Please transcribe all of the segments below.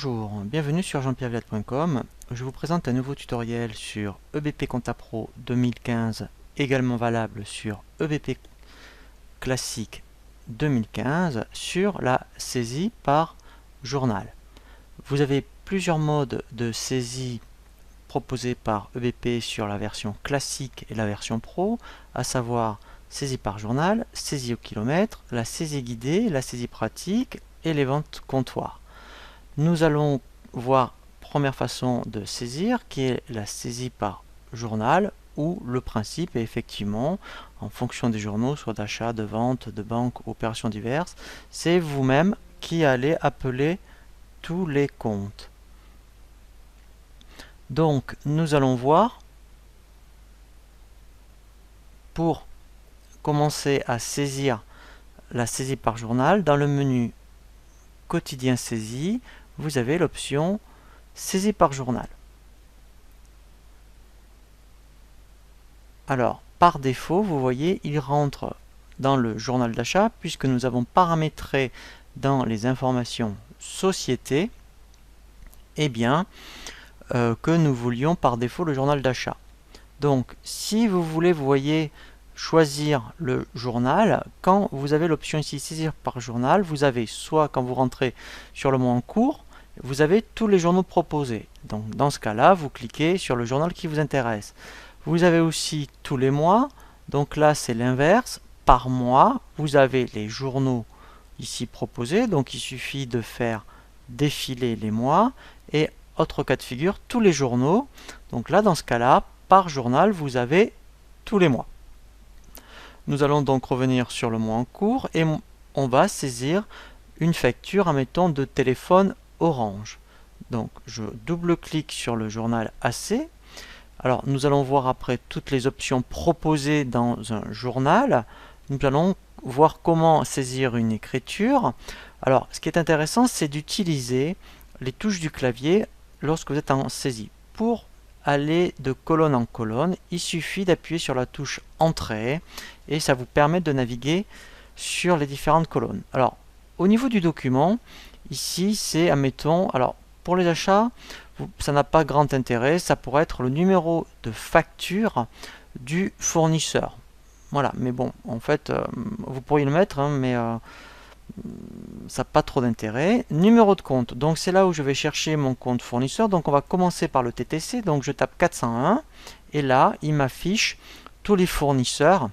Bonjour, bienvenue sur jean-pierre-viat.com. Je vous présente un nouveau tutoriel sur EBP Compta Pro 2015, également valable sur EBP Classique 2015, sur la saisie par journal. Vous avez plusieurs modes de saisie proposés par EBP sur la version classique et la version pro, à savoir saisie par journal, saisie au kilomètre, la saisie guidée, la saisie pratique et les ventes comptoirs. Nous allons voir première façon de saisir qui est la saisie par journal, où le principe est effectivement, en fonction des journaux, soit d'achat, de vente, de banque, opérations diverses, c'est vous-même qui allez appeler tous les comptes. Donc nous allons voir, pour commencer à saisir la saisie par journal, dans le menu quotidien saisie, vous avez l'option saisie par journal. Alors, par défaut, vous voyez, il rentre dans le journal d'achat puisque nous avons paramétré dans les informations société, que nous voulions par défaut le journal d'achat. Donc, si vous voulez, vous voyez, choisir le journal, quand vous avez l'option ici saisir par journal, vous avez soit quand vous rentrez sur le mois en cours, vous avez tous les journaux proposés. Donc dans ce cas-là, vous cliquez sur le journal qui vous intéresse. Vous avez aussi tous les mois, donc là c'est l'inverse. Par mois, vous avez les journaux ici proposés, donc il suffit de faire défiler les mois. Et autre cas de figure, tous les journaux. Donc là, dans ce cas-là, par journal, vous avez tous les mois. Nous allons donc revenir sur le mois en cours et on va saisir une facture, admettons, de téléphone Orange. Donc je double-clique sur le journal AC. Alors nous allons voir après toutes les options proposées dans un journal. Nous allons voir comment saisir une écriture. Alors ce qui est intéressant, c'est d'utiliser les touches du clavier lorsque vous êtes en saisie. Pour aller de colonne en colonne, il suffit d'appuyer sur la touche Entrée et ça vous permet de naviguer sur les différentes colonnes. Alors au niveau du document, ici c'est, admettons, alors pour les achats, ça n'a pas grand intérêt, ça pourrait être le numéro de facture du fournisseur. Voilà, mais bon, en fait, vous pourriez le mettre, hein, mais ça n'a pas trop d'intérêt. Numéro de compte, donc c'est là où je vais chercher mon compte fournisseur. Donc on va commencer par le TTC, donc je tape 401, et là, il m'affiche tous les fournisseurs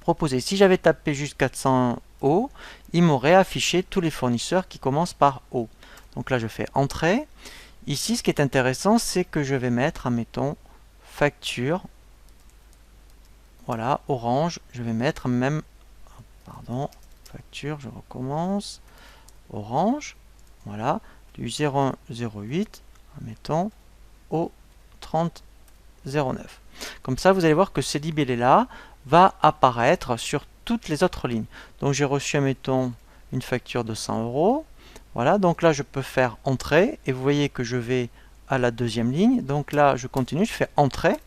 proposés. Si j'avais tapé juste 401 O, il m'aurait affiché tous les fournisseurs qui commencent par O. Donc là, je fais Entrée. Ici, ce qui est intéressant, c'est que je vais mettre, admettons, facture. Voilà, Orange. Je vais mettre même, pardon, facture, je recommence. Orange. Voilà, du 0108, admettons, au 3009. Comme ça, vous allez voir que ce libellé-là va apparaître sur toutes les autres lignes. Donc j'ai reçu, admettons, une facture de 100 euros. Voilà, donc là je peux faire Entrée et vous voyez que je vais à la deuxième ligne. Donc là je continue, je fais Entrée.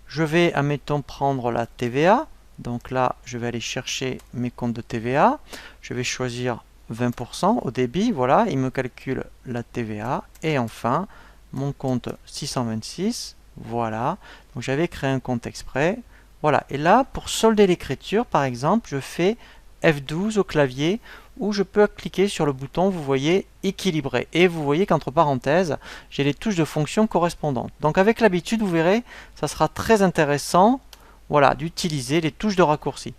Je vais, admettons, prendre la TVA. Donc là je vais aller chercher mes comptes de TVA. Je vais choisir 20% au débit. Voilà, il me calcule la TVA. Et enfin, mon compte 626. Voilà, donc j'avais créé un compte exprès. Voilà, et là, pour solder l'écriture, par exemple, je fais F12 au clavier, où je peux cliquer sur le bouton, vous voyez, équilibrer. Et vous voyez qu'entre parenthèses, j'ai les touches de fonction correspondantes. Donc avec l'habitude, vous verrez, ça sera très intéressant, voilà, d'utiliser les touches de raccourci.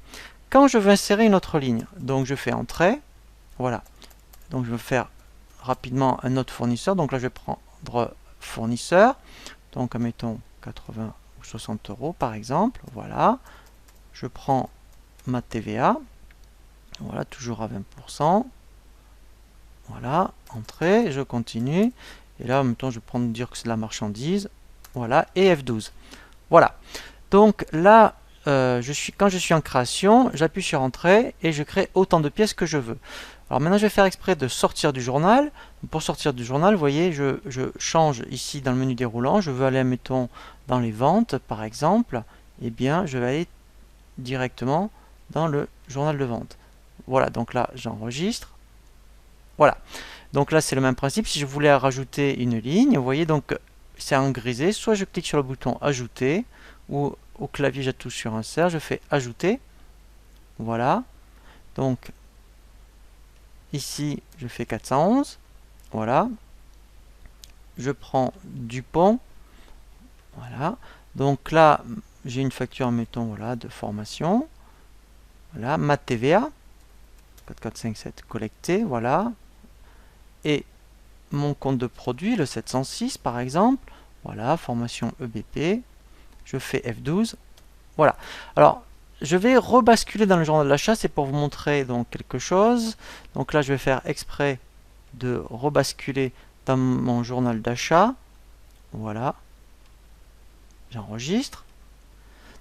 Quand je veux insérer une autre ligne, donc je fais Entrée, voilà. Donc je vais faire rapidement un autre fournisseur. Donc là, je vais prendre fournisseur. Donc, admettons 80 ou 60 euros par exemple. Voilà. Je prends ma TVA. Voilà, toujours à 20%. Voilà, Entrée, je continue. Et là, en même temps, je vais prendre dire que c'est de la marchandise. Voilà, et F12. Voilà. Donc là, quand je suis en création, j'appuie sur Entrée et je crée autant de pièces que je veux. Alors maintenant, je vais faire exprès de sortir du journal. Pour sortir du journal, vous voyez, je change ici dans le menu déroulant. Je veux aller, mettons, dans les ventes, par exemple. Eh bien, je vais aller directement dans le journal de vente. Voilà, donc là, j'enregistre. Voilà. Donc là, c'est le même principe. Si je voulais rajouter une ligne, vous voyez, donc c'est en grisé. Soit je clique sur le bouton Ajouter, ou au clavier, j'appuie sur Insert, je fais Ajouter. Voilà. Donc, ici, je fais 411. Voilà. Je prends Dupont. Voilà. Donc là, j'ai une facture, mettons, voilà, de formation. Voilà. Ma TVA. 4457 collecté. Voilà. Et mon compte de produit, le 706 par exemple. Voilà. Formation EBP. Je fais F12. Voilà. Alors, je vais rebasculer dans le journal d'achat, c'est pour vous montrer donc quelque chose. Donc là, je vais faire exprès de rebasculer dans mon journal d'achat. Voilà. J'enregistre.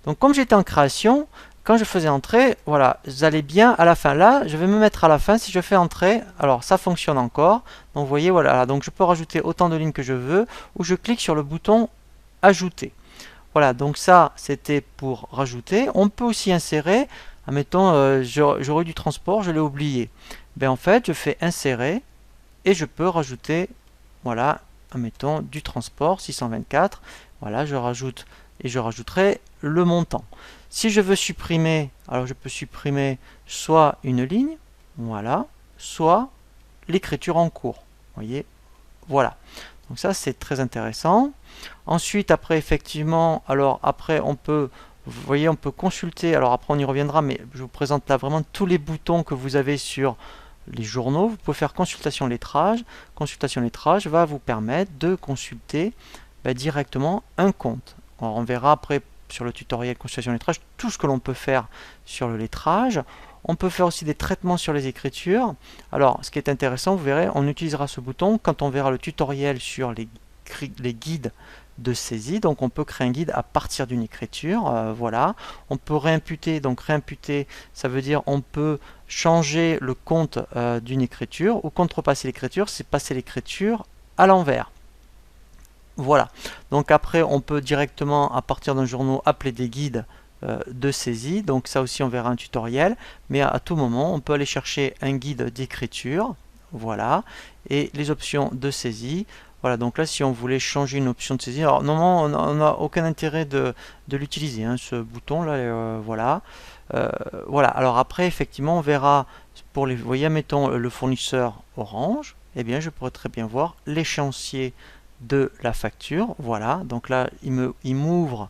Donc comme j'étais en création, quand je faisais entrer, voilà, vous allez bien à la fin. Là, je vais me mettre à la fin. Si je fais entrer, alors ça fonctionne encore. Donc vous voyez, voilà, donc je peux rajouter autant de lignes que je veux, ou je clique sur le bouton Ajouter. Voilà, donc ça, c'était pour rajouter. On peut aussi insérer, admettons, j'aurais du transport, je l'ai oublié. Ben, en fait, je fais insérer et je peux rajouter, voilà, admettons, du transport, 624. Voilà, je rajoute et je rajouterai le montant. Si je veux supprimer, alors je peux supprimer soit une ligne, voilà, soit l'écriture en cours. Vous voyez, voilà. Donc ça, c'est très intéressant. Ensuite, après, effectivement, alors après, on peut, vous voyez, on peut consulter. Alors après, on y reviendra, mais je vous présente là vraiment tous les boutons que vous avez sur les journaux. Vous pouvez faire consultation lettrage. Consultation lettrage va vous permettre de consulter directement un compte. Alors, on verra après sur le tutoriel consultation lettrage tout ce que l'on peut faire sur le lettrage. On peut faire aussi des traitements sur les écritures. Alors, ce qui est intéressant, vous verrez, on utilisera ce bouton quand on verra le tutoriel sur les guides de saisie. Donc, on peut créer un guide à partir d'une écriture. Voilà. On peut réimputer. Donc, réimputer, ça veut dire on peut changer le compte d'une écriture, ou contrepasser l'écriture, c'est passer l'écriture à l'envers. Voilà. Donc, après, on peut directement, à partir d'un journal, appeler des guides de saisie. Donc ça aussi on verra un tutoriel, mais à tout moment on peut aller chercher un guide d'écriture, voilà, et les options de saisie. Voilà, donc là si on voulait changer une option de saisie, alors normalement on n'a aucun intérêt de l'utiliser, hein, ce bouton là, voilà. Voilà, alors après effectivement on verra pour les, vous voyez, mettons le fournisseur Orange, et bien je pourrais très bien voir l'échéancier de la facture, voilà, donc là il m'ouvre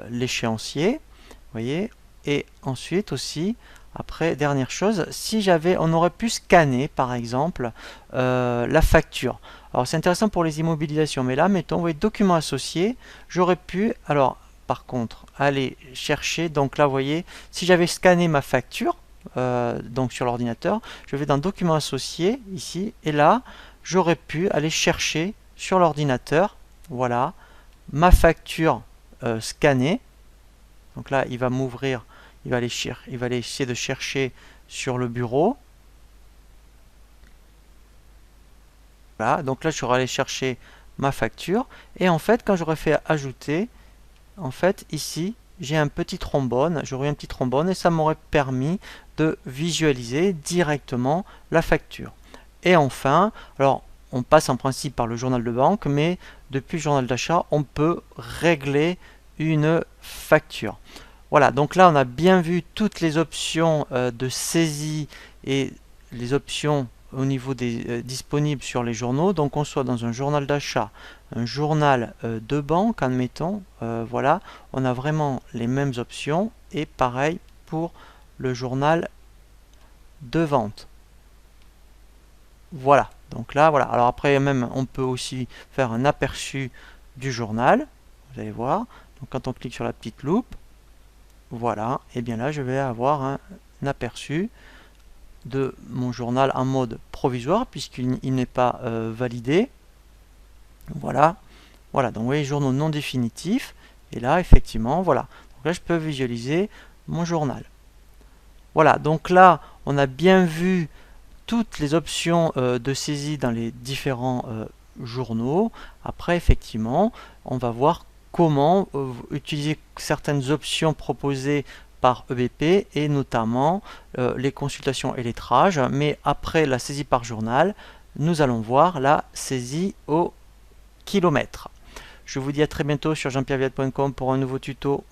l'échéancier, vous voyez, et ensuite aussi, après, dernière chose, si j'avais, on aurait pu scanner par exemple la facture. Alors c'est intéressant pour les immobilisations, mais là, mettons, vous voyez, documents associés, j'aurais pu, alors par contre, aller chercher, donc là, vous voyez, si j'avais scanné ma facture, donc sur l'ordinateur, je vais dans documents associés, ici, et là, j'aurais pu aller chercher sur l'ordinateur, voilà, ma facture scannée. Donc là, il va m'ouvrir, il va aller essayer de chercher sur le bureau. Voilà, donc là, je serai allé chercher ma facture. Et en fait, quand j'aurais fait ajouter, en fait, ici, j'ai un petit trombone, j'aurais un petit trombone et ça m'aurait permis de visualiser directement la facture. Et enfin, alors, on passe en principe par le journal de banque, mais depuis le journal d'achat, on peut régler une facture. Voilà, donc là on a bien vu toutes les options de saisie et les options au niveau des disponibles sur les journaux. Donc on soit dans un journal d'achat, un journal de banque, admettons, voilà, on a vraiment les mêmes options, et pareil pour le journal de vente. Voilà, donc là, voilà. Alors après, même, on peut aussi faire un aperçu du journal. Vous allez voir. Donc quand on clique sur la petite loupe, voilà, et bien là, je vais avoir un aperçu de mon journal en mode provisoire, puisqu'il n'est pas validé. Voilà, voilà. Donc vous voyez, journaux non définitifs. Et là, effectivement, voilà. Donc là, je peux visualiser mon journal. Voilà, donc là, on a bien vu toutes les options de saisie dans les différents journaux. Après, effectivement, on va voir comment utiliser certaines options proposées par EBP, et notamment les consultations et lettrage. Mais après la saisie par journal, nous allons voir la saisie au kilomètre. Je vous dis à très bientôt sur jeanpierreviat.com pour un nouveau tuto.